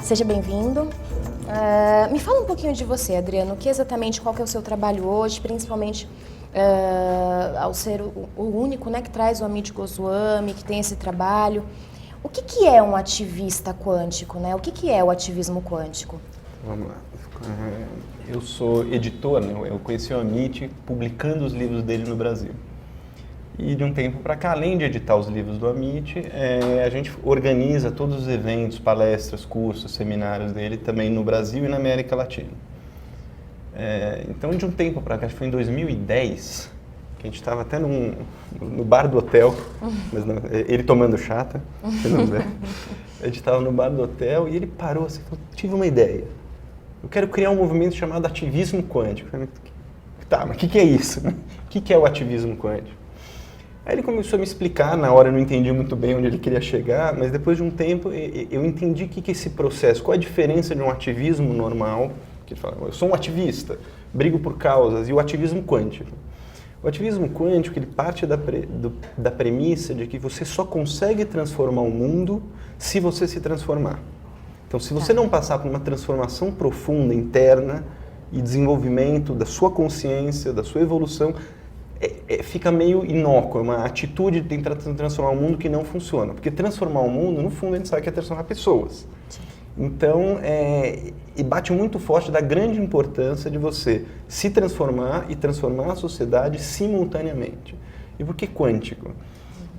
Seja bem-vindo. Me fala um pouquinho de você, Adriano. Qual que é o seu trabalho hoje, principalmente ao ser o único, né, que traz o Amit Goswami, que tem esse trabalho. O que é um ativista quântico, né? O que é o ativismo quântico? Vamos lá. Eu sou editor, né? Eu conheci o Amit publicando os livros dele no Brasil. E de um tempo para cá, além de editar os livros do Amit, a gente organiza todos os eventos, palestras, cursos, seminários dele também no Brasil e na América Latina. Então, de um tempo para cá, acho que foi em 2010, que a gente estava até no bar do hotel, mas não, ele tomando chata, se não der. A gente estava no bar do hotel e ele parou assim e falou: tive uma ideia. Eu quero criar um movimento chamado ativismo quântico. Eu falei: tá, mas o que é isso? O que é o ativismo quântico? Aí ele começou a me explicar, na hora eu não entendi muito bem onde ele queria chegar, mas depois de um tempo eu entendi o que é esse processo, qual a diferença de um ativismo normal, que ele fala, eu sou um ativista, brigo por causas, e o ativismo quântico. O ativismo quântico, ele parte da premissa de que você só consegue transformar o mundo se você se transformar. Então, se você não passar por uma transformação profunda, interna, e desenvolvimento da sua consciência, da sua evolução, fica meio inócuo, é uma atitude de tentar transformar o mundo que não funciona. Porque transformar o mundo, no fundo, a gente sabe que é transformar pessoas. Então, e bate muito forte da grande importância de você se transformar e transformar a sociedade simultaneamente. E por que quântico?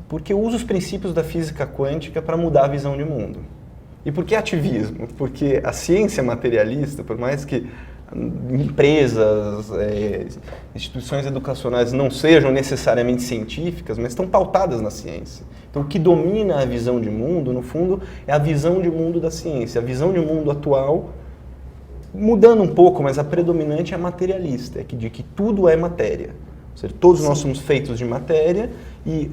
Porque eu uso os princípios da física quântica para mudar a visão de mundo. E por que ativismo? Porque a ciência materialista, por mais que empresas, instituições educacionais não sejam necessariamente científicas, mas estão pautadas na ciência. Então, o que domina a visão de mundo, no fundo, é a visão de mundo da ciência. A visão de mundo atual, mudando um pouco, mas a predominante é a materialista, de que tudo é matéria. Ou seja, todos nós somos feitos de matéria e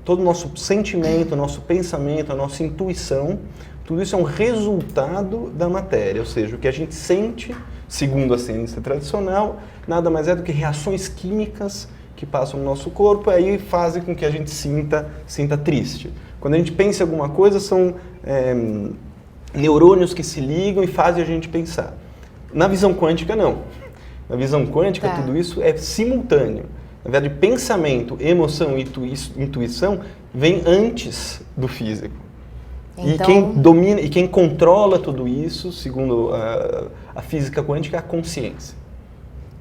todo o nosso sentimento, o nosso pensamento, a nossa intuição, tudo isso é um resultado da matéria. Ou seja, o que a gente sente, segundo a ciência tradicional, nada mais é do que reações químicas que passam no nosso corpo e aí fazem com que a gente sinta triste. Quando a gente pensa em alguma coisa, são neurônios que se ligam e fazem a gente pensar. Na visão quântica, não. Na visão quântica, tudo isso é simultâneo. Na verdade, pensamento, emoção e intuição vem antes do físico. Então... E quem domina e quem controla tudo isso, segundo a física quântica, é a consciência.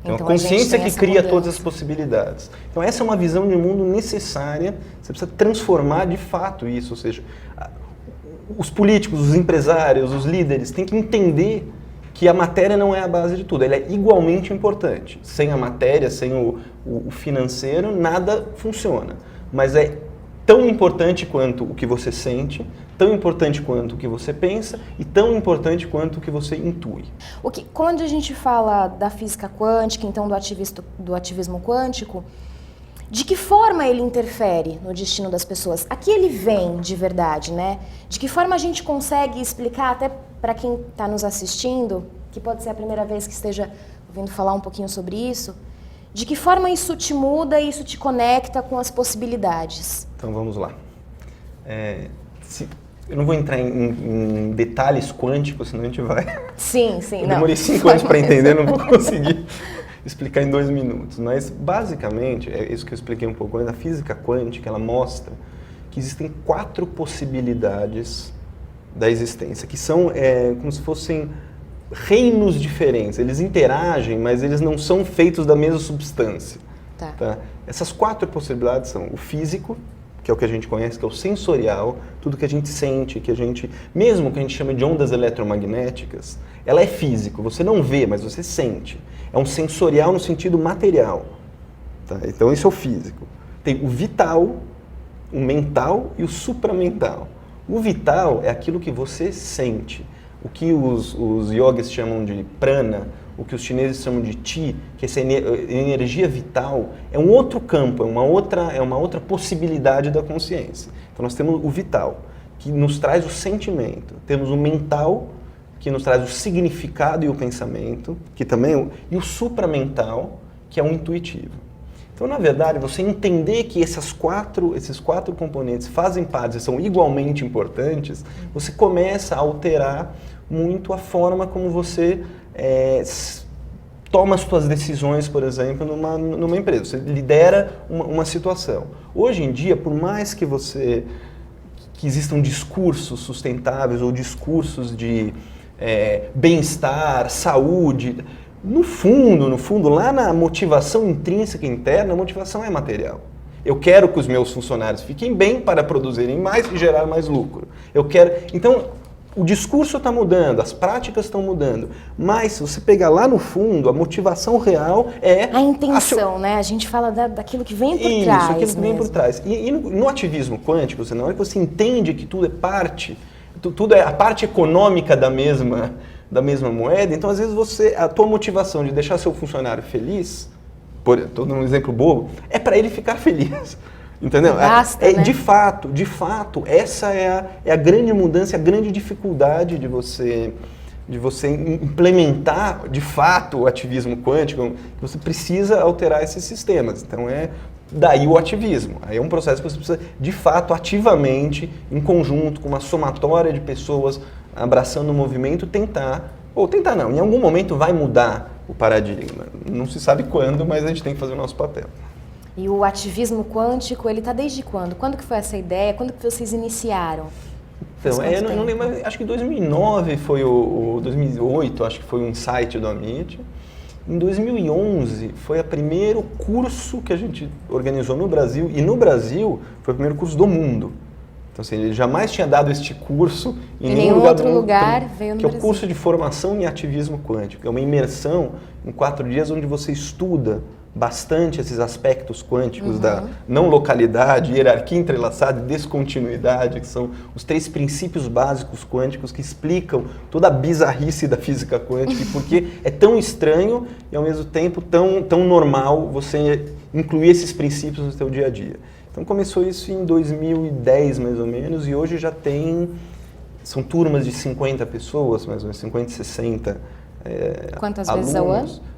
Então a consciência que cria todas as possibilidades. Então essa é uma visão de mundo necessária, você precisa transformar de fato isso, ou seja, os políticos, os empresários, os líderes têm que entender que a matéria não é a base de tudo, ela é igualmente importante. Sem a matéria, sem o financeiro, nada funciona. Mas é tão importante quanto o que você sente, tão importante quanto o que você pensa e tão importante quanto o que você intui. Quando a gente fala da física quântica, então do ativismo quântico, de que forma ele interfere no destino das pessoas? Aqui ele vem de verdade, né? De que forma a gente consegue explicar, até para quem está nos assistindo, que pode ser a primeira vez que esteja ouvindo falar um pouquinho sobre isso, de que forma isso te muda e isso te conecta com as possibilidades? Então vamos lá. Eu não vou entrar em detalhes quânticos, senão a gente vai... Sim. Eu demorei 5 anos para entender, não vou conseguir explicar em 2 minutos. Mas, basicamente, é isso que eu expliquei um pouco antes, a física quântica, ela mostra que existem 4 possibilidades da existência, que são como se fossem reinos diferentes. Eles interagem, mas eles não são feitos da mesma substância. Tá? Essas 4 possibilidades são o físico, que é o que a gente conhece, que é o sensorial, tudo que a gente sente, mesmo que a gente chama de ondas eletromagnéticas, ela é físico, você não vê, mas você sente. É um sensorial no sentido material. Tá? Então, isso é o físico. Tem o vital, o mental e o supramental. O vital é aquilo que você sente. O que os yogis chamam de prana, o que os chineses chamam de Qi, que essa energia vital, é um outro campo, é uma outra possibilidade da consciência. Então nós temos o vital, que nos traz o sentimento. Temos o mental, que nos traz o significado e o pensamento, que também e o supramental, que é o intuitivo. Então, na verdade, você entender que esses quatro componentes fazem parte, são igualmente importantes, você começa a alterar muito a forma como você toma as suas decisões, por exemplo, numa empresa. Você lidera uma situação. Hoje em dia, por mais que existam discursos sustentáveis ou discursos de bem-estar, saúde, no fundo, lá na motivação intrínseca interna, a motivação é material. Eu quero que os meus funcionários fiquem bem para produzirem mais e gerar mais lucro. Então, o discurso está mudando, as práticas estão mudando, mas se você pegar lá no fundo, a motivação real é... A intenção, né? A gente fala daquilo que vem por trás. Isso, aquilo que vem mesmo. por trás. E no ativismo quântico, na hora que você entende que tudo é parte, tudo é a parte econômica da mesma moeda, então às vezes a tua motivação de deixar seu funcionário feliz, estou dando um exemplo bobo, é para ele ficar feliz. Entendeu? Basta, né? De fato, essa é a grande mudança, a grande dificuldade de você implementar, de fato, o ativismo quântico. Você precisa alterar esses sistemas. Então, daí o ativismo. Aí é um processo que você precisa, de fato, ativamente, em conjunto, com uma somatória de pessoas abraçando o movimento, em algum momento vai mudar o paradigma. Não se sabe quando, mas a gente tem que fazer o nosso papel. E o ativismo quântico, ele está desde quando? Quando que foi essa ideia? Quando que vocês iniciaram? Então, eu não lembro, acho que 2009 foi 2008, acho que foi um insight do Amit. Em 2011 foi o primeiro curso que a gente organizou no Brasil, e no Brasil foi o primeiro curso do mundo. Então, assim, ele jamais tinha dado este curso em nenhum outro lugar veio no Brasil. Que é o curso de formação em ativismo quântico. É uma imersão em 4 dias onde você estuda bastante esses aspectos quânticos da não localidade, hierarquia entrelaçada e descontinuidade, que são os 3 princípios básicos quânticos que explicam toda a bizarrice da física quântica e por que é tão estranho e ao mesmo tempo tão normal você incluir esses princípios no seu dia a dia. Então começou isso em 2010 mais ou menos e hoje já são turmas de 50 pessoas, mais ou menos 50, 60 Quantas alunos. vezes ao ano?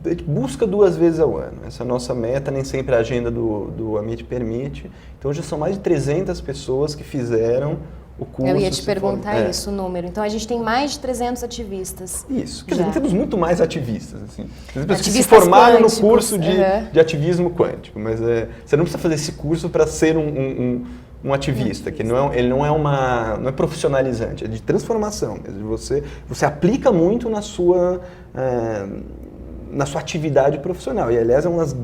A gente busca 2 vezes ao ano. Essa é a nossa meta, nem sempre a agenda do Amit permite. Então, hoje são mais de 300 pessoas que fizeram o curso. Eu ia te perguntar isso, o número. Então, a gente tem mais de 300 ativistas. Isso. Quer dizer, temos muito mais ativistas. Assim. Tem pessoas que se Ativistas formaram quânticos, no curso de ativismo quântico. Mas você não precisa fazer esse curso para ser um ativista, que ele não é profissionalizante, é de transformação mesmo. Você aplica muito na sua atividade profissional. E, aliás, é uma das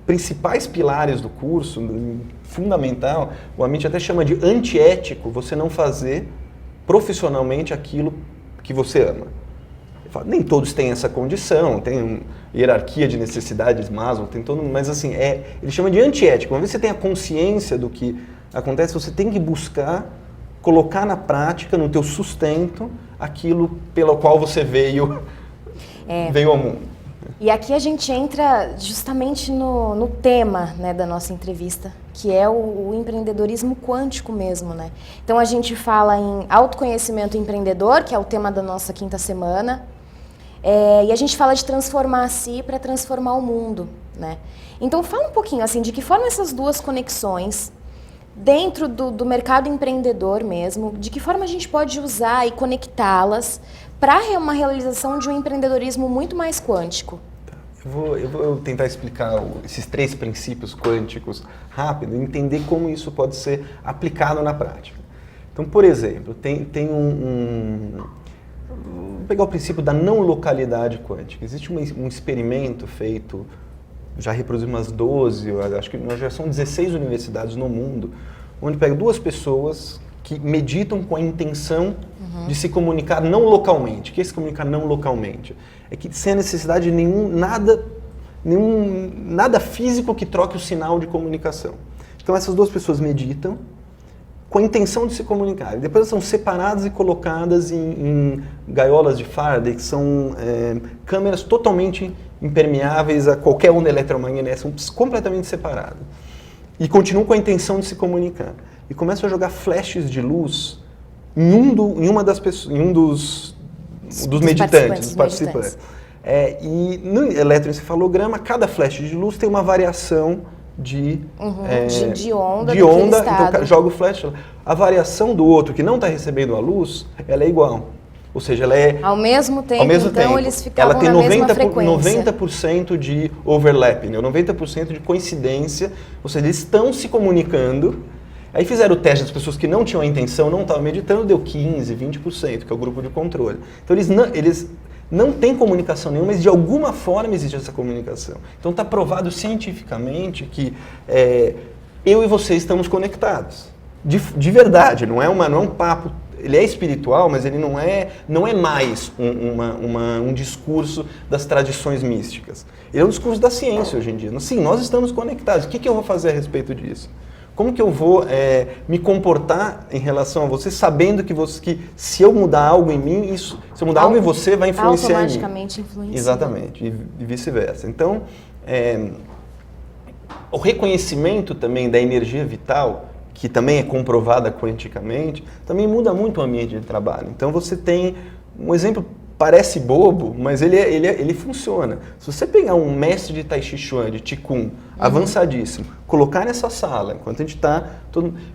principais pilares do curso, fundamental, o Amit até chama de antiético você não fazer profissionalmente aquilo que você ama. Ele fala, nem todos têm essa condição, tem hierarquia de necessidades, Maslow, tem todo, mas assim, ele chama de antiético. Uma vez que você tem a consciência do que acontece, você tem que buscar colocar na prática, no teu sustento, aquilo pelo qual você veio ao mundo. E aqui a gente entra justamente no tema, né, da nossa entrevista, que é o empreendedorismo quântico mesmo, né? Então a gente fala em autoconhecimento empreendedor, que é o tema da nossa 5ª semana, e a gente fala de transformar a si para transformar o mundo, né? Então fala um pouquinho assim, de que forma essas 2 conexões dentro do mercado empreendedor mesmo, de que forma a gente pode usar e conectá-las para uma realização de um empreendedorismo muito mais quântico. Eu vou tentar explicar esses 3 princípios quânticos rápido e entender como isso pode ser aplicado na prática. Então, por exemplo, tem vou pegar o princípio da não localidade quântica. Existe um experimento feito, já reproduziu umas 12, acho que já são 16 universidades no mundo, onde pega 2 pessoas que meditam com a intenção de se comunicar não localmente. O que é se comunicar não localmente? É que sem a necessidade de nada físico que troque o sinal de comunicação. Então essas 2 pessoas meditam com a intenção de se comunicar. E depois elas são separadas e colocadas em gaiolas de Faraday, que são câmeras totalmente impermeáveis a qualquer onda eletromagnética, são completamente separadas. E continuam com a intenção de se comunicar. E começam a jogar flashes de luz em um dos meditantes, dos participantes. E no eletroencefalograma, cada flash de luz tem uma variação de onda de daquele onda, estado. então joga o flash. A variação do outro que não está recebendo a luz, ela é igual. Ou seja, ela é... Ao mesmo tempo, eles ficavam ela tem na mesma frequência. 90% de overlap, né? 90% de coincidência, ou seja, eles estão se comunicando. Aí fizeram o teste das pessoas que não tinham a intenção, não estavam meditando, deu 15%, 20%, que é o grupo de controle. Então eles não têm comunicação nenhuma, mas de alguma forma existe essa comunicação. Então está provado cientificamente que eu e você estamos conectados. De verdade, não é um papo. Ele é espiritual, mas ele não é mais um discurso das tradições místicas. Ele é um discurso da ciência hoje em dia. Sim, nós estamos conectados. O que eu vou fazer a respeito disso? Como que eu vou me comportar em relação a você, sabendo que se eu mudar algo em mim, se eu mudar algo em você, vai influenciar em mim. Automaticamente influencia. Exatamente, e vice-versa. Então, o reconhecimento também da energia vital, que também é comprovada quanticamente, também muda muito o ambiente de trabalho. Então você tem um exemplo, parece bobo, mas ele funciona. Se você pegar um mestre de Tai Chi Chuan, de Qigong, avançadíssimo, colocar nessa sala, enquanto a gente está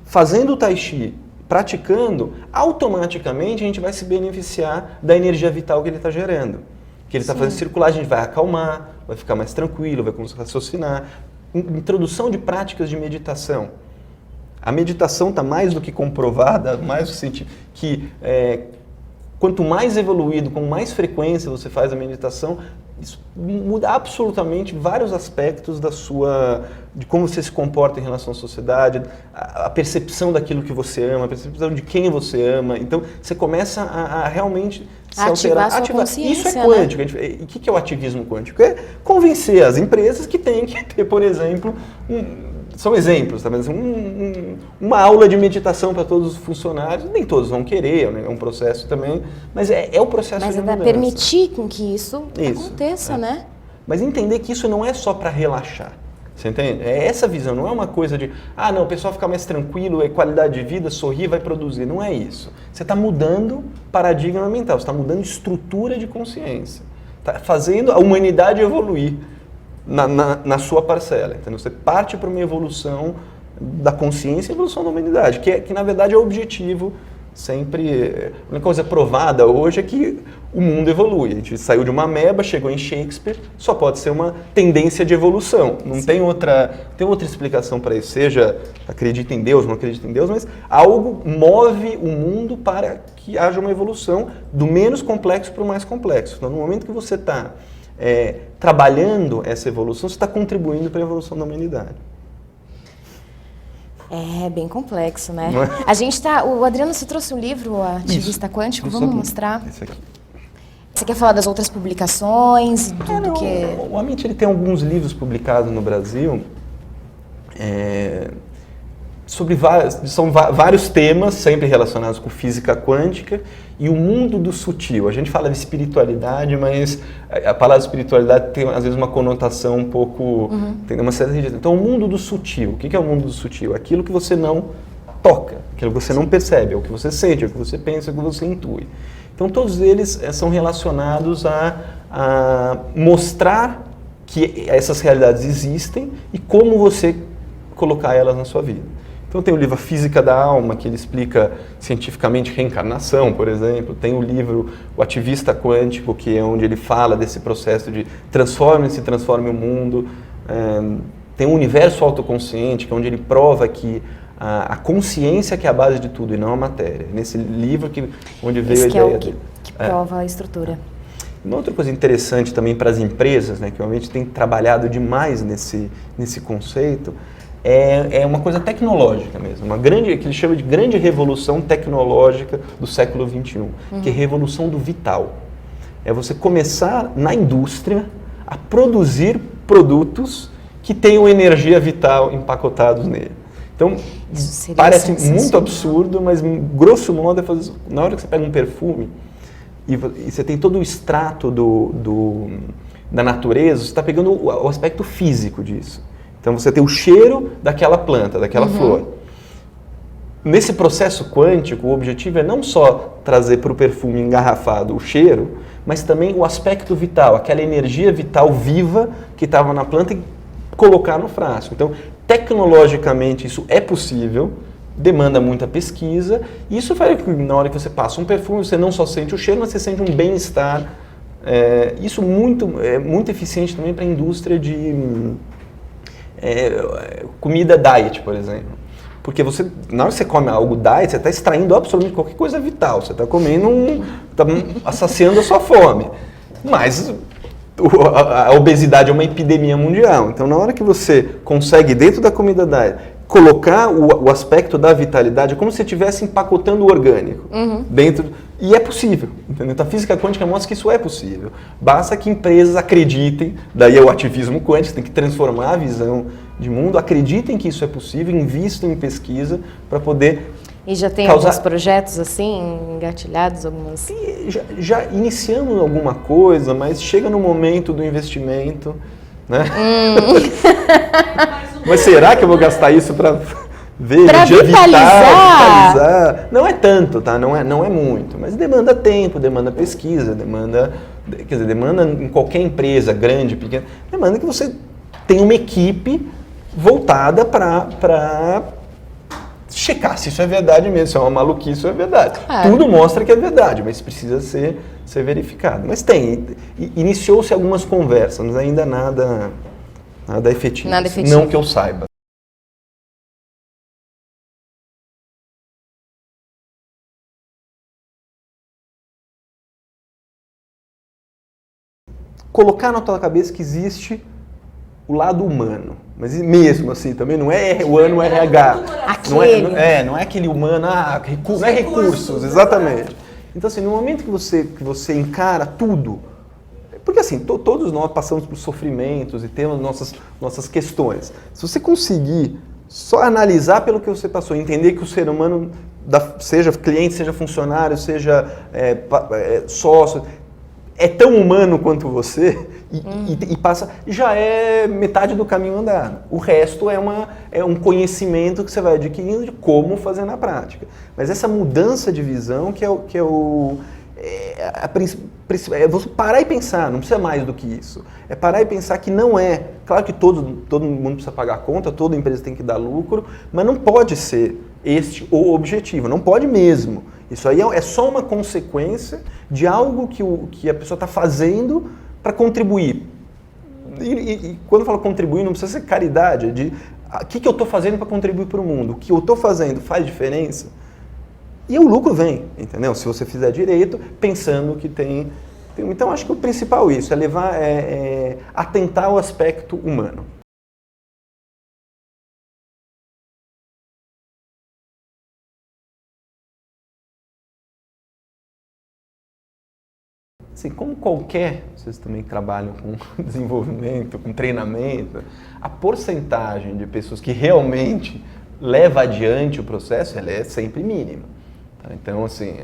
fazendo o Tai Chi, praticando, automaticamente a gente vai se beneficiar da energia vital que ele está gerando. Que ele está fazendo circular, a gente vai acalmar, vai ficar mais tranquilo, vai começar a raciocinar. Introdução de práticas de meditação. A meditação está mais do que comprovada, mais do que quanto mais evoluído, com mais frequência você faz a meditação, isso muda absolutamente vários aspectos de como você se comporta em relação à sociedade, a percepção daquilo que você ama, a percepção de quem você ama. Então você começa a realmente se alterar. Isso é quântico. Né? E o que é o ativismo quântico? É convencer as empresas que têm que ter, por exemplo, são exemplos, tá? Mas uma aula de meditação para todos os funcionários, nem todos vão querer, é um processo também, mas é o processo de mudança. Mas é permitir com que isso aconteça, né? Mas entender que isso não é só para relaxar, você entende? É essa visão, não é uma coisa de, não, o pessoal fica mais tranquilo, é qualidade de vida, sorrir, vai produzir, não é isso. Você está mudando paradigma mental, você está mudando estrutura de consciência, está fazendo a humanidade evoluir. Na sua parcela. Então você parte para uma evolução da consciência e evolução da humanidade, que na verdade é o objetivo sempre. A única coisa provada hoje é que o mundo evolui. A gente saiu de uma ameba, chegou em Shakespeare, só pode ser uma tendência de evolução. Não tem outra explicação para isso. Seja acredita em Deus, não acredita em Deus, mas algo move o mundo para que haja uma evolução do menos complexo para o mais complexo. Então, no momento que você está trabalhando essa evolução, você está contribuindo para a evolução da humanidade. É bem complexo, né? A gente o Adriano, você trouxe um livro, o Ativista Quântico, vamos mostrar? Esse aqui. Você quer falar das outras publicações? O Amit ele tem alguns livros publicados no Brasil, sobre são vários temas, sempre relacionados com física quântica e o mundo do sutil. A gente fala de espiritualidade, mas a palavra espiritualidade tem às vezes uma conotação um pouco, tem uma certa rigidez. Então, o mundo do sutil. O que é o mundo do sutil? Aquilo que você não toca, aquilo que você não percebe, é o que você sente, é o que você pensa, é o que você intui. Então, todos eles são relacionados a mostrar que essas realidades existem e como você colocar elas na sua vida. Então tem o livro A Física da Alma, que ele explica cientificamente reencarnação, por exemplo. Tem o livro O Ativista Quântico, que é onde ele fala desse processo de transforme-se, transforme o mundo. Tem o Universo Autoconsciente, que é onde ele prova que a consciência que é a base de tudo e não a matéria. Nesse livro onde veio a ideia dele. Que prova a estrutura. Uma outra coisa interessante também para as empresas, né, que realmente tem trabalhado demais nesse conceito, é uma coisa tecnológica mesmo, que ele chama de grande revolução tecnológica do século XXI, que é a revolução do vital. É você começar na indústria a produzir produtos que tenham energia vital empacotados nele. Então, parece muito absurdo, mas grosso modo é fazer. Na hora que você pega um perfume e você tem todo o extrato da natureza, você está pegando o aspecto físico disso. Então você tem o cheiro daquela planta, daquela flor. Nesse processo quântico, o objetivo é não só trazer para o perfume engarrafado o cheiro, mas também o aspecto vital, aquela energia vital viva que estava na planta e colocar no frasco. Então, tecnologicamente isso é possível, demanda muita pesquisa, e isso faz que na hora que você passa um perfume, você não só sente o cheiro, mas você sente um bem-estar. Isso é muito eficiente também para a indústria de comida diet, por exemplo. Porque na hora que você come algo diet, você está extraindo absolutamente qualquer coisa vital. Você está comendo está saciando a sua fome. Mas a obesidade é uma epidemia mundial. Então, na hora que você consegue, dentro da comida diet, colocar o aspecto da vitalidade, é como se você estivesse empacotando o orgânico dentro. E é possível, entendeu? Então, a física quântica mostra que isso é possível. Basta que empresas acreditem, daí é o ativismo quântico, tem que transformar a visão de mundo, acreditem que isso é possível, invistam em pesquisa para poder E já tem alguns projetos assim, engatilhados, algumas... Já iniciamos alguma coisa, mas chega no momento do investimento, né? Mas será que eu vou gastar isso para ver, pra vitalizar? Não é tanto, tá? Não é muito, mas demanda tempo, demanda pesquisa, demanda em qualquer empresa, grande, pequena, demanda que você tenha uma equipe voltada para checar se isso é verdade mesmo, se é uma maluquice, isso é verdade. Tudo mostra que é verdade, mas precisa ser verificado. Mas iniciou-se algumas conversas, mas ainda nada efetivo. Nada efetivo. Não que eu saiba. Colocar na tua cabeça que existe o lado humano, mas mesmo assim, também não é o ano RH. Não é aquele humano, não é recursos, exatamente. Então, assim, no momento que você encara tudo, porque assim, todos nós passamos por sofrimentos e temos nossas questões. Se você conseguir só analisar pelo que você passou, entender que o ser humano, seja cliente, seja funcionário, seja sócio, é tão humano quanto você e passa, já é metade do caminho andado. O resto é um conhecimento que você vai adquirindo de como fazer na prática. Mas essa mudança de visão que é você parar e pensar, não precisa mais do que isso. É parar e pensar que não é. Claro que todo mundo precisa pagar a conta, toda empresa tem que dar lucro, mas não pode ser este o objetivo, não pode mesmo. Isso aí é só uma consequência de algo que a pessoa está fazendo para contribuir. E quando eu falo contribuir, não precisa ser caridade, é de o que eu estou fazendo para contribuir para o mundo, o que eu estou fazendo faz diferença. E o lucro vem, entendeu? Se você fizer direito, pensando que tem. Então, acho que o principal é isso, é atentar ao aspecto humano. Assim, como vocês também trabalham com desenvolvimento, com treinamento, a porcentagem de pessoas que realmente leva adiante o processo, ela é sempre mínima. Tá? Então, assim,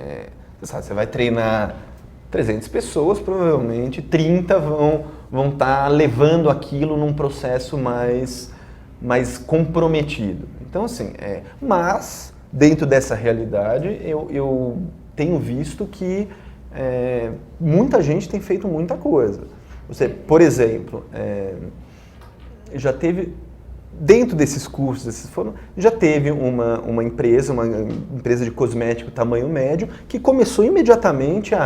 você vai treinar 300 pessoas, provavelmente 30 vão estar levando aquilo num processo mais comprometido. Então, assim, mas dentro dessa realidade, eu tenho visto que muita gente tem feito muita coisa. Por exemplo, já teve, dentro desses cursos, já teve uma empresa de cosmético tamanho médio, que começou imediatamente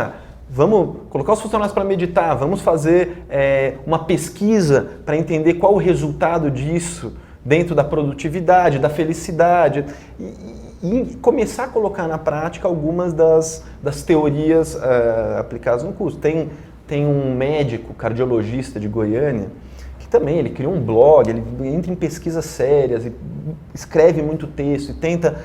vamos colocar os funcionários para meditar, vamos fazer uma pesquisa para entender qual o resultado disso dentro da produtividade, da felicidade, e começar a colocar na prática algumas das teorias aplicadas no curso. Tem um médico cardiologista de Goiânia que também ele criou um blog, ele entra em pesquisas sérias, escreve muito texto e tenta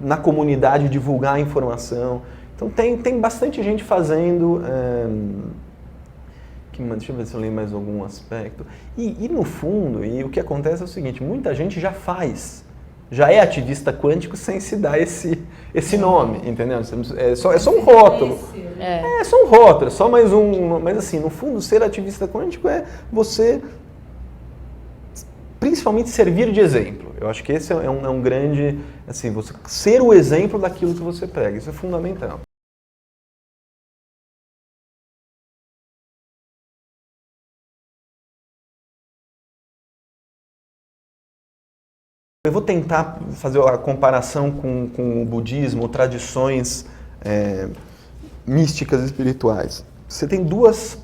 na comunidade divulgar a informação. Então tem bastante gente fazendo. Deixa eu ver se eu lembro mais algum aspecto. E no fundo, o que acontece é o seguinte, muita gente já é ativista quântico sem se dar esse nome, entendeu? É só um rótulo. É só um rótulo, é só mais um... Mas assim, no fundo, ser ativista quântico é você, principalmente, servir de exemplo. Eu acho que esse é um grande... Assim, você ser o exemplo daquilo que você prega, isso é fundamental. Eu vou tentar fazer a comparação com o budismo, ou tradições místicas espirituais. Você tem duas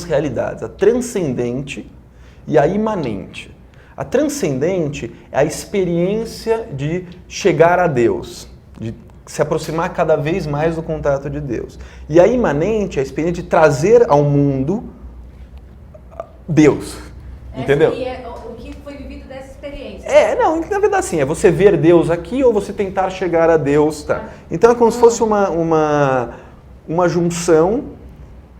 realidades, a transcendente e a imanente. A transcendente é a experiência de chegar a Deus, de se aproximar cada vez mais do contato de Deus. E a imanente é a experiência de trazer ao mundo Deus. Entendeu? E é o que foi vivido dessa experiência. Não, na verdade assim, é você ver Deus aqui ou você tentar chegar a Deus, tá? Então é como se fosse uma junção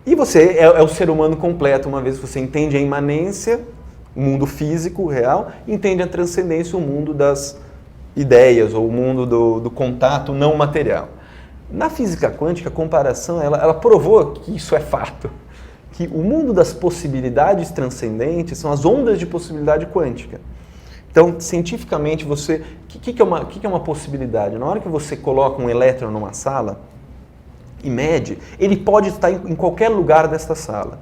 e você é o ser humano completo, uma vez que você entende a imanência, o mundo físico, real, entende a transcendência, o mundo das ideias ou o mundo do contato não material. Na física quântica, a comparação, ela provou que isso é fato. Que o mundo das possibilidades transcendentes são as ondas de possibilidade quântica. Então, cientificamente, o que é uma possibilidade? Na hora que você coloca um elétron numa sala e mede, ele pode estar em qualquer lugar desta sala.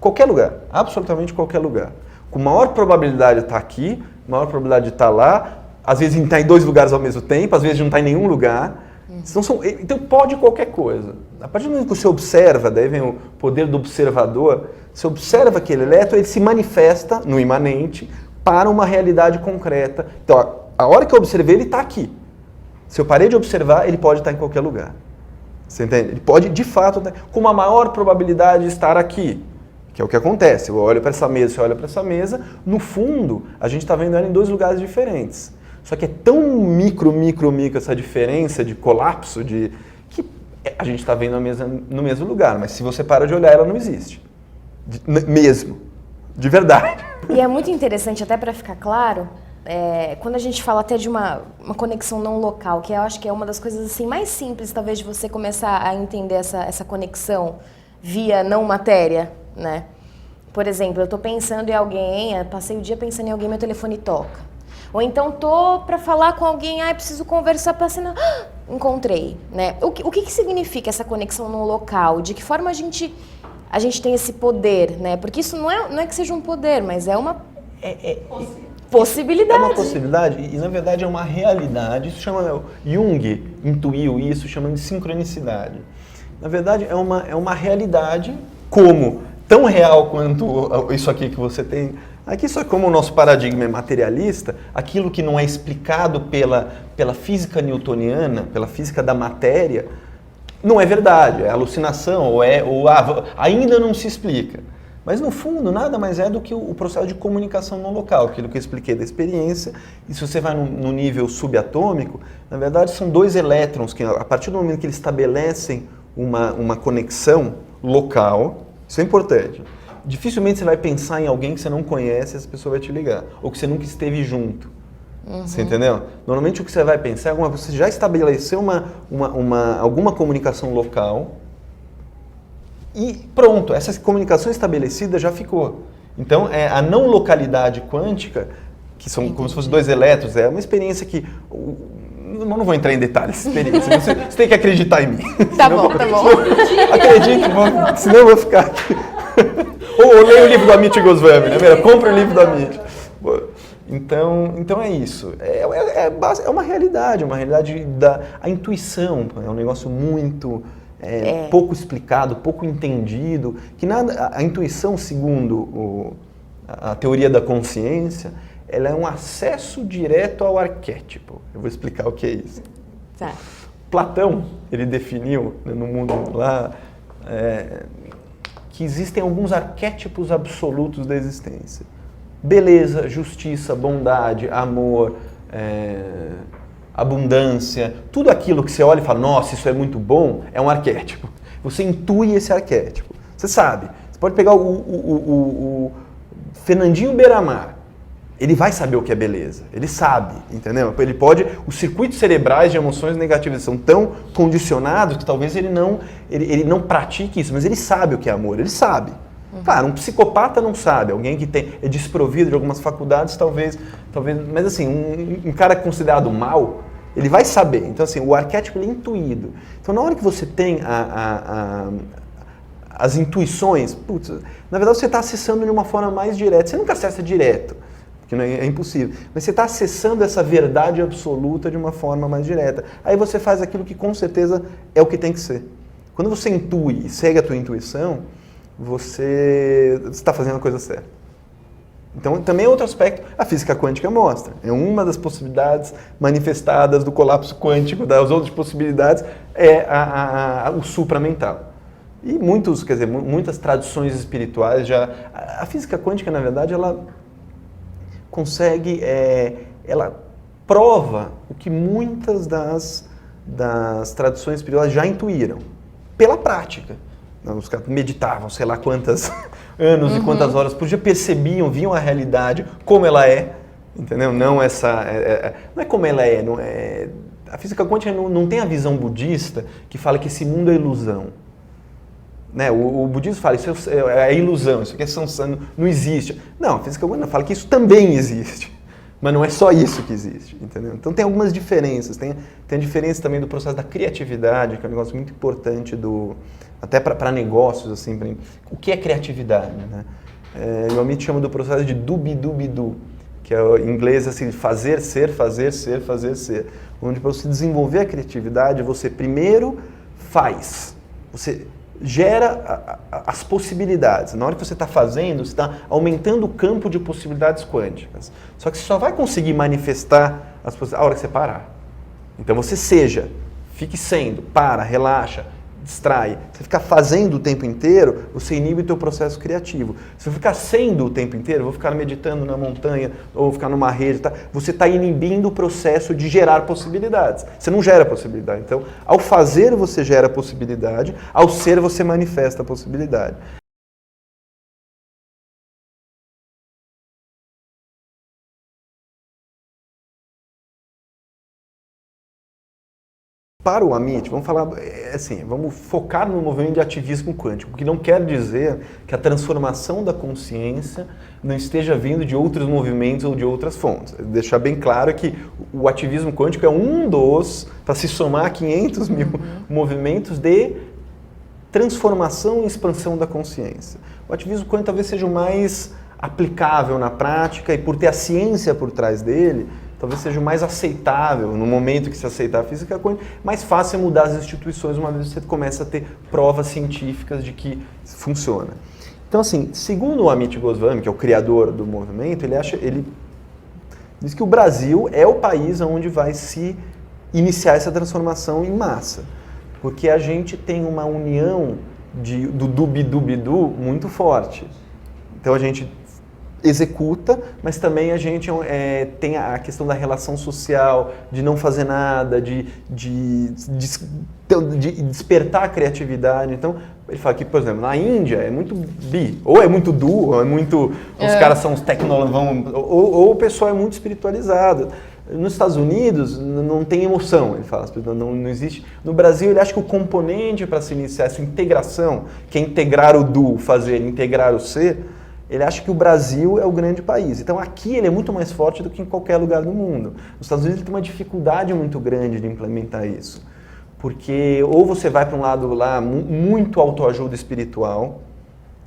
Qualquer lugar, absolutamente qualquer lugar. Com maior probabilidade de estar aqui, maior probabilidade de estar lá, às vezes está em 2 lugares ao mesmo tempo, às vezes não está em nenhum lugar. Então pode qualquer coisa. A partir do momento que você observa, daí vem o poder do observador, você observa aquele elétron, ele se manifesta no imanente para uma realidade concreta. Então, a hora que eu observei, ele está aqui. Se eu parei de observar, ele pode estar em qualquer lugar. Você entende? Ele pode, de fato, com uma maior probabilidade de estar aqui. Que é o que acontece. Eu olho para essa mesa, você olha para essa mesa. No fundo, a gente está vendo ela em 2 lugares diferentes. Só que é tão micro essa diferença de colapso que a gente está vendo a mesa no mesmo lugar. Mas se você para de olhar, ela não existe. Mesmo. De verdade. E é muito interessante, até para ficar claro, quando a gente fala até de uma conexão não local, que eu acho que é uma das coisas assim, mais simples, talvez, de você começar a entender essa conexão via não matéria, né? Por exemplo, eu estou pensando em alguém, passei o dia pensando em alguém, meu telefone toca. Ou então tô para falar com alguém, preciso conversar, passando, encontrei, né? O que significa essa conexão no local? De que forma a gente tem esse poder, né? Porque isso não é que seja um poder, mas é uma possibilidade. É uma possibilidade e na verdade é uma realidade. Isso chama, Jung intuiu isso, chamando de sincronicidade. Na verdade é uma realidade tão real quanto isso aqui que você tem. Aqui só como o nosso paradigma é materialista, aquilo que não é explicado pela física newtoniana, pela física da matéria, não é verdade, é alucinação, ou ainda não se explica. Mas no fundo, nada mais é do que o processo de comunicação no local, aquilo que eu expliquei da experiência. E se você vai no nível subatômico, na verdade são 2 elétrons que, a partir do momento que eles estabelecem uma conexão local, isso é importante. Dificilmente você vai pensar em alguém que você não conhece e essa pessoa vai te ligar. Ou que você nunca esteve junto. Você entendeu? Normalmente o que você vai pensar é você já estabeleceu alguma comunicação local e pronto, essa comunicação estabelecida já ficou. Então, a não localidade quântica, que são como se fossem 2 elétrons, é uma experiência que... Eu não vou entrar em detalhes dessa experiência, você tem que acreditar em mim. Tá bom. Acredite, senão eu vou ficar aqui. Ou leia o livro do Amit Goswami, né? Compre o livro do Amit. Então é isso. É uma realidade a intuição. É um negócio muito pouco explicado, pouco entendido. A intuição, segundo a teoria da consciência, ela é um acesso direto ao arquétipo. Eu vou explicar o que é isso. Tá. Platão, ele definiu, né, no mundo lá, que existem alguns arquétipos absolutos da existência. Beleza, justiça, bondade, amor, abundância, tudo aquilo que você olha e fala, nossa, isso é muito bom, é um arquétipo. Você intui esse arquétipo. Você sabe. Você pode pegar o Fernandinho Beiramar. Ele vai saber o que é beleza. Ele sabe, entendeu? Os circuitos cerebrais de emoções negativas são tão condicionados que talvez ele não pratique isso, mas ele sabe o que é amor, ele sabe. Claro, um psicopata não sabe, alguém que é desprovido de algumas faculdades, talvez, mas assim, um cara considerado mau, ele vai saber. Então assim, o arquétipo ele é intuído. Então na hora que você tem as intuições, na verdade você está acessando de uma forma mais direta, você nunca acessa direto. porque é impossível. Mas você está acessando essa verdade absoluta de uma forma mais direta. Aí você faz aquilo que com certeza é o que tem que ser. Quando você intui e segue a tua intuição, você está fazendo a coisa certa. Então, também é outro aspecto, a física quântica mostra. É uma das possibilidades manifestadas do colapso quântico, das outras possibilidades é o supramental. E muitas tradições espirituais já... A física quântica, na verdade, ela consegue... ela prova o que muitas das tradições espirituais já intuíram, pela prática. Os caras meditavam, sei lá quantos anos e quantas horas por dia, percebiam, viam a realidade como ela é, entendeu? Não essa... não é como ela é, a física quântica não tem a visão budista que fala que esse mundo é ilusão. Né? O budismo fala isso é ilusão, isso aqui é samsara, não existe. Não, a física quântica fala que isso também existe, mas não é só isso que existe, entendeu? Então tem algumas diferenças, tem a diferença também do processo da criatividade, que é um negócio muito importante até para negócios, assim, o que é criatividade, né? O Amit chama do processo de do-be-do-be-do, que é em inglês assim, fazer ser, onde para você desenvolver a criatividade, você primeiro faz, você gera as possibilidades. Na hora que você está fazendo, você está aumentando o campo de possibilidades quânticas. Só que você só vai conseguir manifestar as possibilidades a hora que você parar. Então você fique sendo, relaxa, distrai. Se você ficar fazendo o tempo inteiro, você inibe o teu processo criativo. Se você ficar sendo o tempo inteiro, vou ficar meditando na montanha, ou ficar numa rede, você está inibindo o processo de gerar possibilidades. Você não gera possibilidade. Então, ao fazer, você gera possibilidade, ao ser, você manifesta a possibilidade. Para o Amit, vamos falar assim, vamos focar no movimento de ativismo quântico, o que não quer dizer que a transformação da consciência não esteja vindo de outros movimentos ou de outras fontes. Deixar bem claro que o ativismo quântico é um para se somar a 500 mil movimentos de transformação e expansão da consciência. O ativismo quântico talvez seja o mais aplicável na prática e por ter a ciência por trás dele, talvez seja o mais aceitável, no momento que se aceitar a física quântica, mais fácil é mudar as instituições uma vez que você começa a ter provas científicas de que funciona. Então, assim, segundo o Amit Goswami, que é o criador do movimento, ele diz que o Brasil é o país onde vai se iniciar essa transformação em massa, porque a gente tem uma união do dubi-dubi-du muito forte. Então, a gente executa, mas também a gente tem a questão da relação social, de não fazer nada, de despertar a criatividade. Então, ele fala que, por exemplo, na Índia é muito bi, ou é muito du, ou é muito... Os caras são os tecnólogos, ou o pessoal é muito espiritualizado. Nos Estados Unidos não tem emoção, ele fala, não existe. No Brasil, ele acha que o componente para se iniciar essa integração, que é integrar o do, fazer, integrar o ser, ele acha que o Brasil é o grande país. Então aqui ele é muito mais forte do que em qualquer lugar do mundo. Nos Estados Unidos ele tem uma dificuldade muito grande de implementar isso. Porque ou você vai para um lado lá muito autoajuda espiritual,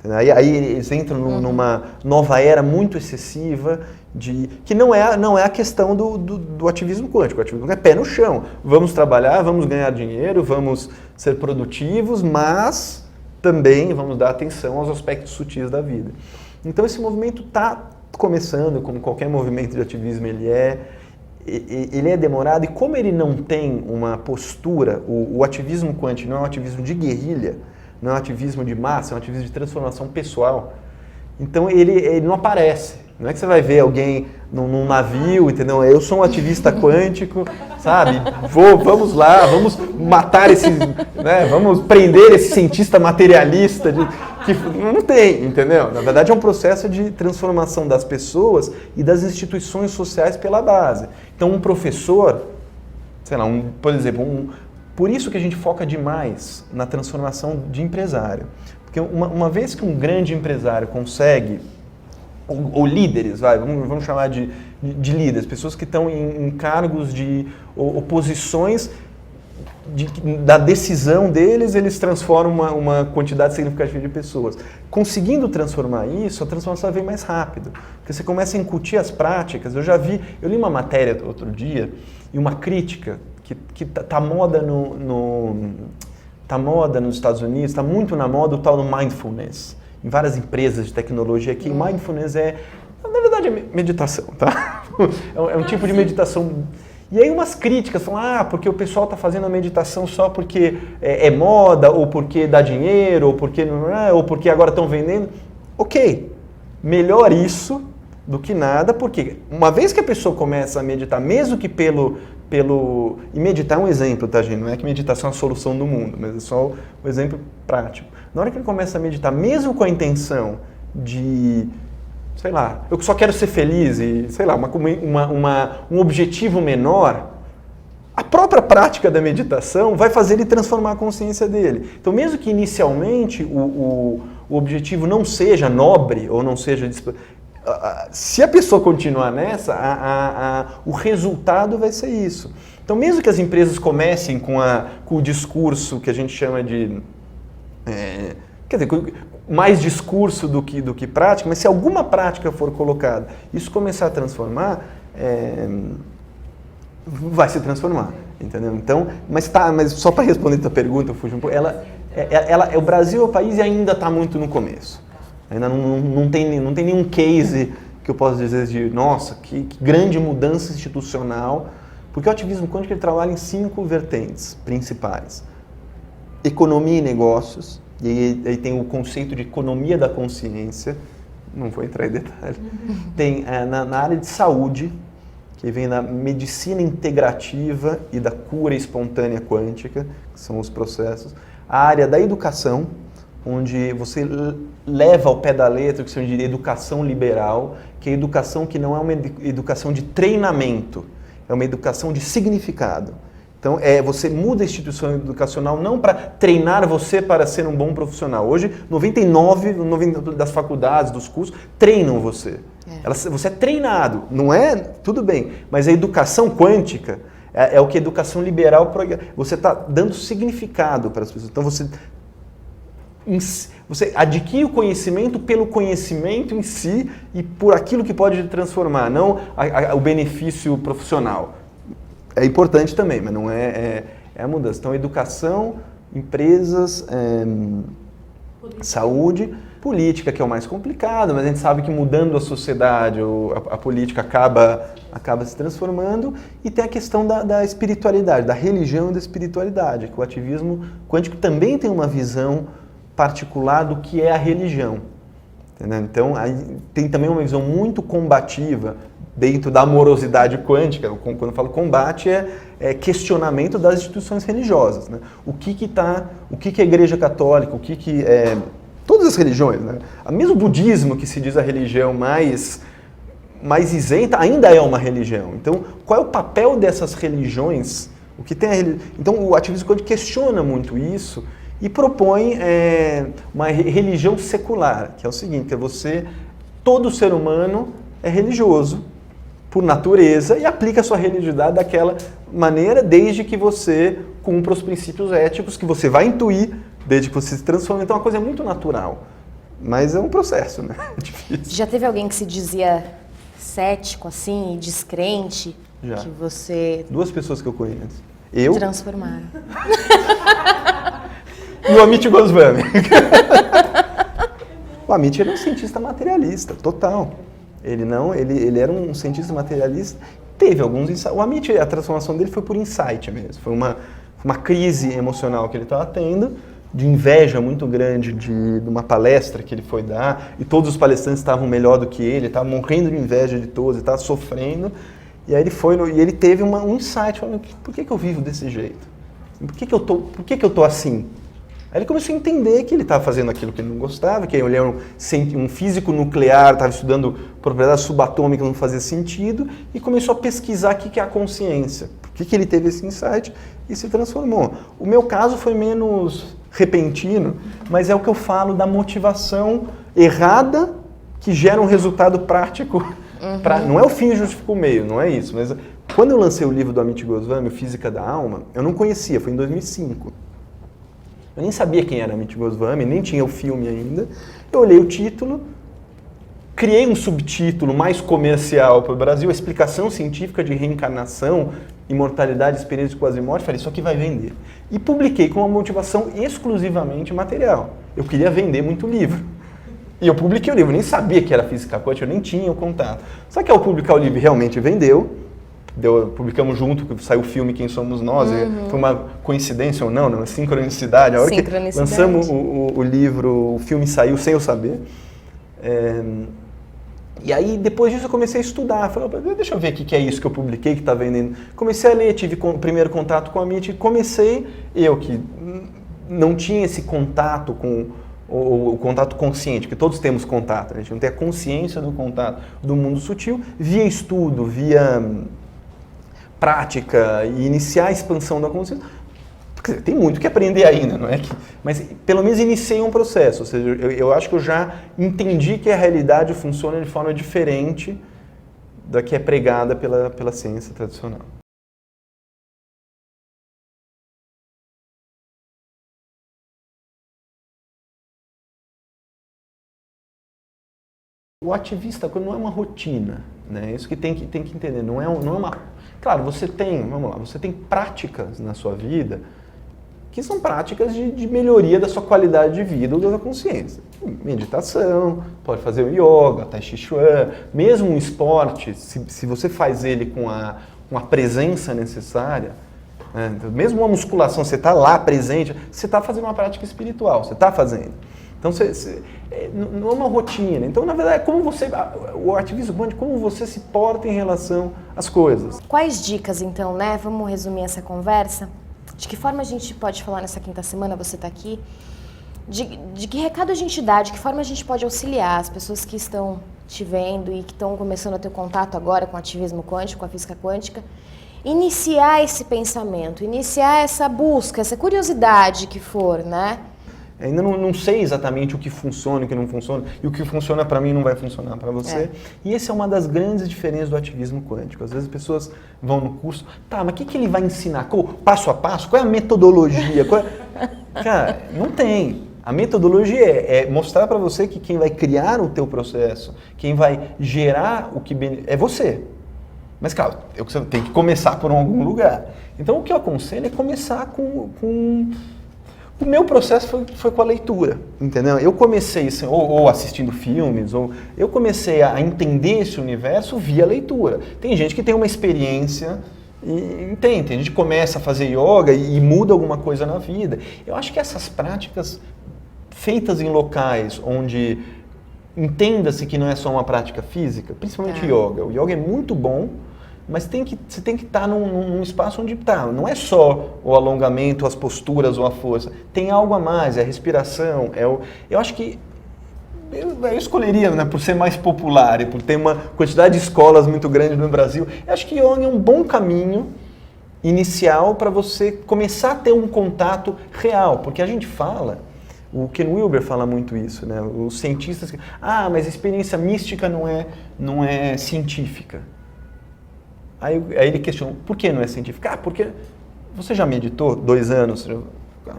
aí eles entram numa nova era muito excessiva, que não é a questão do ativismo quântico. O ativismo quântico é pé no chão. Vamos trabalhar, vamos ganhar dinheiro, vamos ser produtivos, mas também vamos dar atenção aos aspectos sutis da vida. Então esse movimento está começando, como qualquer movimento de ativismo ele é demorado, e como ele não tem uma postura, o ativismo quântico não é um ativismo de guerrilha, não é um ativismo de massa, é um ativismo de transformação pessoal, então ele não aparece. Não é que você vai ver alguém num navio, entendeu? Eu sou um ativista quântico, sabe? Vamos lá, vamos matar vamos prender esse cientista materialista. Que não tem, entendeu? Na verdade é um processo de transformação das pessoas e das instituições sociais pela base. Então um professor, sei lá, por exemplo, por isso que a gente foca demais na transformação de empresário. Porque uma vez que um grande empresário consegue... Ou líderes, vamos chamar de líderes, pessoas que estão em cargos de oposições da decisão deles, eles transformam uma quantidade significativa de pessoas. Conseguindo transformar isso, a transformação vem mais rápido. Porque você começa a incutir as práticas. Eu li uma matéria outro dia, e uma crítica que tá moda tá moda nos Estados Unidos, está muito na moda o tal do mindfulness. Em várias empresas de tecnologia aqui, mindfulness na verdade é meditação, tá? É um tipo de meditação. E aí umas críticas falam, porque o pessoal está fazendo a meditação só porque é moda, ou porque dá dinheiro, ou porque agora estão vendendo. Ok, melhor isso do que nada, porque uma vez que a pessoa começa a meditar, mesmo que e meditar é um exemplo, tá, gente? Não é que meditação é a solução do mundo, mas é só um exemplo prático. Na hora que ele começa a meditar, mesmo com a intenção de, sei lá, eu só quero ser feliz e, sei lá, um objetivo menor, a própria prática da meditação vai fazer ele transformar a consciência dele. Então, mesmo que inicialmente o objetivo não seja nobre ou não seja... Se a pessoa continuar nessa, o resultado vai ser isso. Então, mesmo que as empresas comecem com o discurso que a gente chama de... quer dizer, mais discurso do que prática, mas se alguma prática for colocada, isso começar a transformar, vai se transformar, entendeu? Então, mas só para responder a tua pergunta, eu fugi um pouco, o Brasil é o país e ainda está muito no começo. Ainda não tem nenhum case que eu possa dizer de, nossa, que grande mudança institucional, porque o ativismo quântico ele trabalha em 5 vertentes principais. Economia e negócios, e aí tem o conceito de economia da consciência, não vou entrar em detalhe. Tem na área de saúde, que vem da medicina integrativa e da cura espontânea quântica, que são os processos. A área da educação, onde você leva ao pé da letra o que se chama de educação liberal, que é educação que não é uma educação de treinamento, é uma educação de significado. Então, você muda a instituição educacional não para treinar você para ser um bom profissional. Hoje, 99% das faculdades, dos cursos, treinam você. Você é treinado, não é? Tudo bem. Mas a educação quântica é o que a educação liberal... Você está dando significado para as pessoas. Então, você adquire o conhecimento pelo conhecimento em si e por aquilo que pode te transformar, não o benefício profissional. É importante também, mas não é a mudança. Então, educação, empresas, saúde, política, que é o mais complicado, mas a gente sabe que mudando a sociedade, a política acaba se transformando, e tem a questão da espiritualidade, da religião e da espiritualidade, que o ativismo quântico também tem uma visão particular do que é a religião. Entendeu? Então, tem também uma visão muito combativa dentro da amorosidade quântica. Quando eu falo combate, é questionamento das instituições religiosas. Né? O que é a Igreja Católica, todas as religiões, né? Mesmo o budismo, que se diz a religião mais isenta, ainda é uma religião. Então, qual é o papel dessas religiões? Então, o ativismo quântico questiona muito isso e propõe uma religião secular, que é o seguinte, todo ser humano é religioso, por natureza, e aplica a sua religiosidade daquela maneira, desde que você cumpra os princípios éticos que você vai intuir, desde que você se transforma. Então, é uma coisa muito natural. Mas é um processo, né? É difícil. Já teve alguém que se dizia cético, assim, descrente? Já. Que você... 2 pessoas que eu conheço. Transformaram. E o Amit Goswami. O Amit era um cientista materialista, total. Ele era um cientista materialista, teve alguns insights. O Amit, a transformação dele foi por insight mesmo, foi uma crise emocional que ele estava tendo, de inveja muito grande de uma palestra que ele foi dar, e todos os palestrantes estavam melhor do que ele estava morrendo de inveja de todos, ele estava sofrendo, e aí ele teve um insight, falando, por que eu vivo desse jeito? Por que eu tô assim? Aí ele começou a entender que ele estava fazendo aquilo que ele não gostava, que ele era um físico nuclear, estava estudando propriedades subatômicas, não fazia sentido, e começou a pesquisar o que é a consciência. Por que ele teve esse insight e se transformou. O meu caso foi menos repentino, mas é o que eu falo da motivação errada que gera um resultado prático. Não é o fim justifica o meio, não é isso, mas Quando eu lancei o livro do Amit Goswami, o Física da Alma, eu não conhecia, foi em 2005. Eu nem sabia quem era Amit Goswami, nem tinha o filme ainda. Eu olhei o título, criei um subtítulo mais comercial para o Brasil, a explicação científica de reencarnação, imortalidade, experiência de quase morte. Falei, isso aqui vai vender. E publiquei com uma motivação exclusivamente material. Eu queria vender muito livro. E eu publiquei o livro, nem sabia que era física quântica, eu nem tinha o contato. Só que ao publicar o livro realmente vendeu. Publicamos junto, saiu o filme Quem Somos Nós. Foi uma coincidência ou não, uma sincronicidade. A hora que lançamos o livro, o filme saiu sem eu saber. E aí, depois disso, eu comecei a estudar. Falei, deixa eu ver o que é isso que eu publiquei, que está vendendo. Comecei a ler, tive o primeiro contato com a Amit. Eu que não tinha esse contato com o contato consciente, porque todos temos contato, a gente não tem a consciência do contato do mundo sutil, via estudo, via prática e iniciar a expansão da consciência. Quer dizer, tem muito que aprender ainda, não é? Mas pelo menos iniciei um processo, ou seja, eu acho que eu já entendi que a realidade funciona de forma diferente da que é pregada pela ciência tradicional. O ativista não é uma rotina, né? Isso que tem que entender. Não é uma. Claro, você tem práticas na sua vida que são práticas de melhoria da sua qualidade de vida ou da sua consciência. Meditação, pode fazer o yoga, tai chi chuan, mesmo um esporte, se você faz ele com a presença necessária, né? Mesmo uma musculação, você está lá presente, você está fazendo uma prática espiritual, você está fazendo. Então, não é uma rotina. Então, na verdade, o ativismo quântico, como você se porta em relação às coisas. Quais dicas, então, né? Vamos resumir essa conversa. De que forma a gente pode falar nessa quinta semana, você está aqui? De que recado a gente dá, de que forma a gente pode auxiliar as pessoas que estão te vendo e que estão começando a ter contato agora com o ativismo quântico, com a física quântica, iniciar esse pensamento, iniciar essa busca, essa curiosidade que for, né? Ainda não sei exatamente o que funciona e o que não funciona, e o que funciona para mim não vai funcionar para você. E essa é uma das grandes diferenças do ativismo quântico. Às vezes as pessoas vão no curso, tá, mas o que ele vai ensinar? Passo a passo? Qual é a metodologia? Cara, não tem. A metodologia é mostrar para você que quem vai criar o teu processo, quem vai gerar o que é você. Mas, claro, você tem que começar por algum lugar. Então, o que eu aconselho é começar com o meu processo foi com a leitura, entendeu? Eu comecei, ou assistindo filmes, ou eu comecei a entender esse universo via leitura. Tem gente que tem uma experiência e entende, tem gente que começa a fazer yoga e muda alguma coisa na vida. Eu acho que essas práticas feitas em locais onde entenda-se que não é só uma prática física, principalmente yoga. O yoga é muito bom, mas você tem que estar num espaço onde não é só o alongamento, as posturas ou a força. Tem algo a mais, é a respiração. Eu acho que eu escolheria, né, por ser mais popular e por ter uma quantidade de escolas muito grande no Brasil, eu acho que yoga é um bom caminho inicial para você começar a ter um contato real. Porque a gente fala, o Ken Wilber fala muito isso, né? Os cientistas mas a experiência mística não é científica. Aí ele questiona, por que não é científico? Porque você já meditou 2 anos?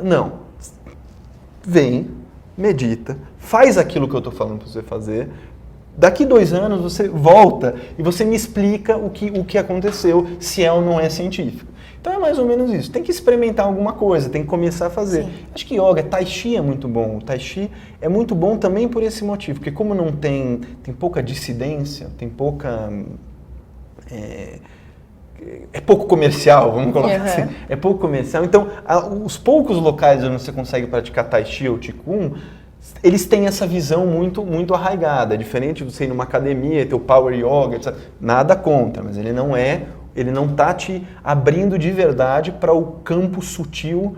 Não. Vem, medita, faz aquilo que eu estou falando para você fazer. Daqui 2 anos você volta e você me explica o que aconteceu, se é ou não é científico. Então é mais ou menos isso. Tem que experimentar alguma coisa, tem que começar a fazer. Sim. Acho que yoga, tai chi é muito bom. O tai chi é muito bom também por esse motivo, porque como não tem pouca dissidência, tem pouca... É pouco comercial, vamos colocar assim. É pouco comercial. Então, os poucos locais onde você consegue praticar tai chi ou qigong, eles têm essa visão muito, muito arraigada. É diferente de você ir numa academia, ter o power yoga, etc. Nada contra, mas ele não está te abrindo de verdade para o campo sutil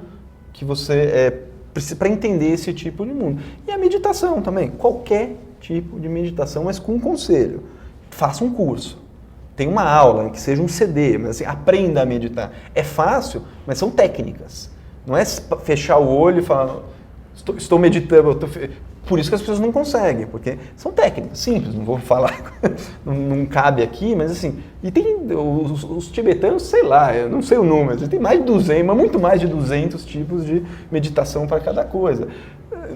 que você precisa para entender esse tipo de mundo. E a meditação também, qualquer tipo de meditação, mas com um conselho. Faça um curso. Tem uma aula, que seja um CD, mas assim, aprenda a meditar. É fácil, mas são técnicas. Não é fechar o olho e falar, estou meditando, por isso que as pessoas não conseguem, porque são técnicas simples, não vou falar, não cabe aqui, mas assim, e tem os tibetanos, sei lá, eu não sei o número, tem mais de 200, mas muito mais de 200 tipos de meditação para cada coisa.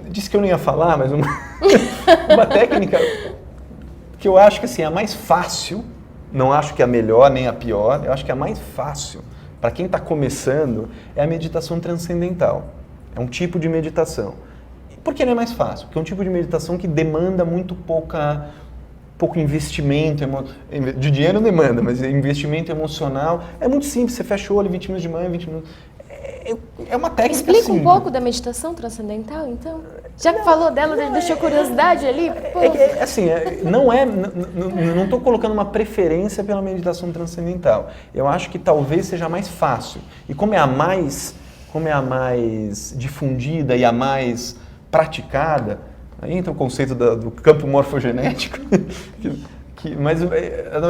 Disse que eu não ia falar, mas uma técnica que eu acho que assim, é a mais fácil, não acho que é a melhor nem a pior, eu acho que é a mais fácil para quem está começando é a meditação transcendental. É um tipo de meditação. Por que não é mais fácil? Porque é um tipo de meditação que demanda muito pouco investimento, de dinheiro demanda, mas investimento emocional. É muito simples, você fecha o olho 20 minutos de manhã, 20 minutos... É uma técnica Explica simples. um pouco da meditação transcendental, então. Já que falou dela, deixou curiosidade ali. Pô. Não estou colocando uma preferência pela meditação transcendental. Eu acho que talvez seja mais fácil. E como é a mais difundida e a mais praticada, aí entra o conceito do campo morfogenético, mas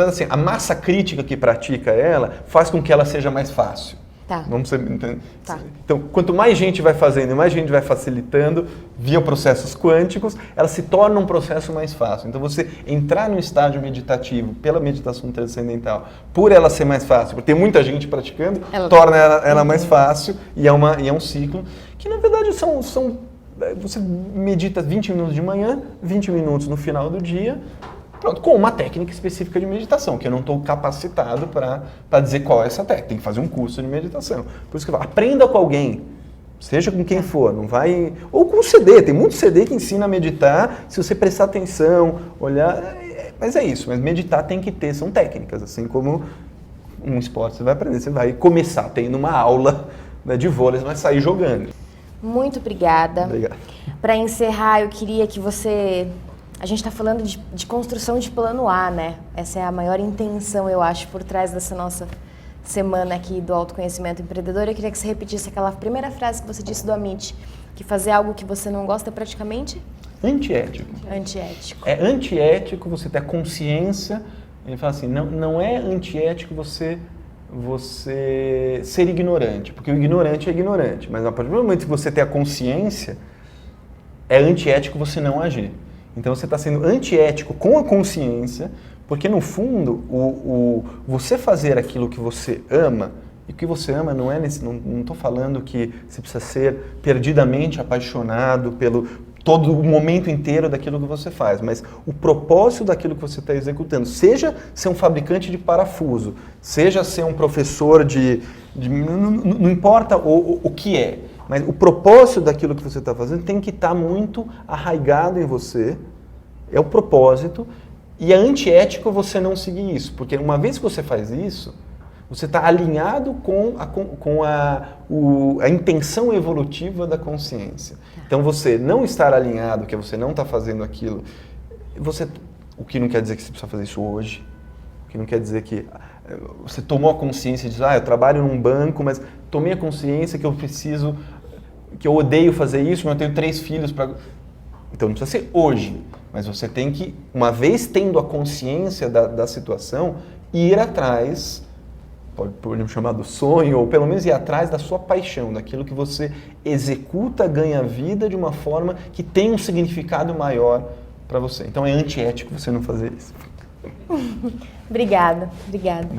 assim, a massa crítica que pratica ela faz com que ela seja mais fácil. Tá. Tá. Então, quanto mais gente vai fazendo e mais gente vai facilitando via processos quânticos, ela se torna um processo mais fácil. Então, você entrar no estágio meditativo pela meditação transcendental, por ela ser mais fácil, por ter muita gente praticando, torna ela mais fácil e é um ciclo que, na verdade, você medita 20 minutos de manhã, 20 minutos no final do dia, pronto, com uma técnica específica de meditação, que eu não estou capacitado para dizer qual é essa técnica. Tem que fazer um curso de meditação. Por isso que eu falo, aprenda com alguém, seja com quem for, não vai... Ou com um CD, tem muito CD que ensina a meditar, se você prestar atenção, olhar... Mas é isso, mas meditar tem que ter, são técnicas, assim como um esporte você vai aprender, você vai começar tendo uma aula, né, de vôlei, você vai sair jogando. Muito obrigada. Obrigado. Para encerrar, eu queria que você... A gente está falando de construção de plano A, né? Essa é a maior intenção, eu acho, por trás dessa nossa semana aqui do autoconhecimento empreendedor. Eu queria que você repetisse aquela primeira frase que você disse do Amit, que fazer algo que você não gosta é praticamente... Antiético. Antiético. É antiético você ter a consciência, ele fala assim, não é antiético você ser ignorante, porque o ignorante é ignorante, mas a partir do momento que você tem a consciência, é antiético você não agir. Então você está sendo antiético com a consciência, porque no fundo, você fazer aquilo que você ama, e o que você ama não é não estou falando que você precisa ser perdidamente apaixonado pelo todo o momento inteiro daquilo que você faz, mas o propósito daquilo que você está executando, seja ser um fabricante de parafuso, seja ser um professor não importa o que é, mas o propósito daquilo que você está fazendo tem que estar muito arraigado em você, é o propósito, e é antiético você não seguir isso, porque uma vez que você faz isso, você está alinhado com a intenção evolutiva da consciência. Então, você não estar alinhado, que você não está fazendo aquilo, o que não quer dizer que você precisa fazer isso hoje, o que não quer dizer que você tomou a consciência de eu trabalho num banco, mas tomei a consciência que eu odeio fazer isso, mas eu tenho 3 filhos para... Então, não precisa ser hoje, mas você tem que, uma vez tendo a consciência da situação, ir atrás... Podemos chamar do sonho, ou pelo menos ir atrás da sua paixão, daquilo que você executa, ganha vida de uma forma que tem um significado maior para você. Então é antiético você não fazer isso. Obrigada. Obrigado.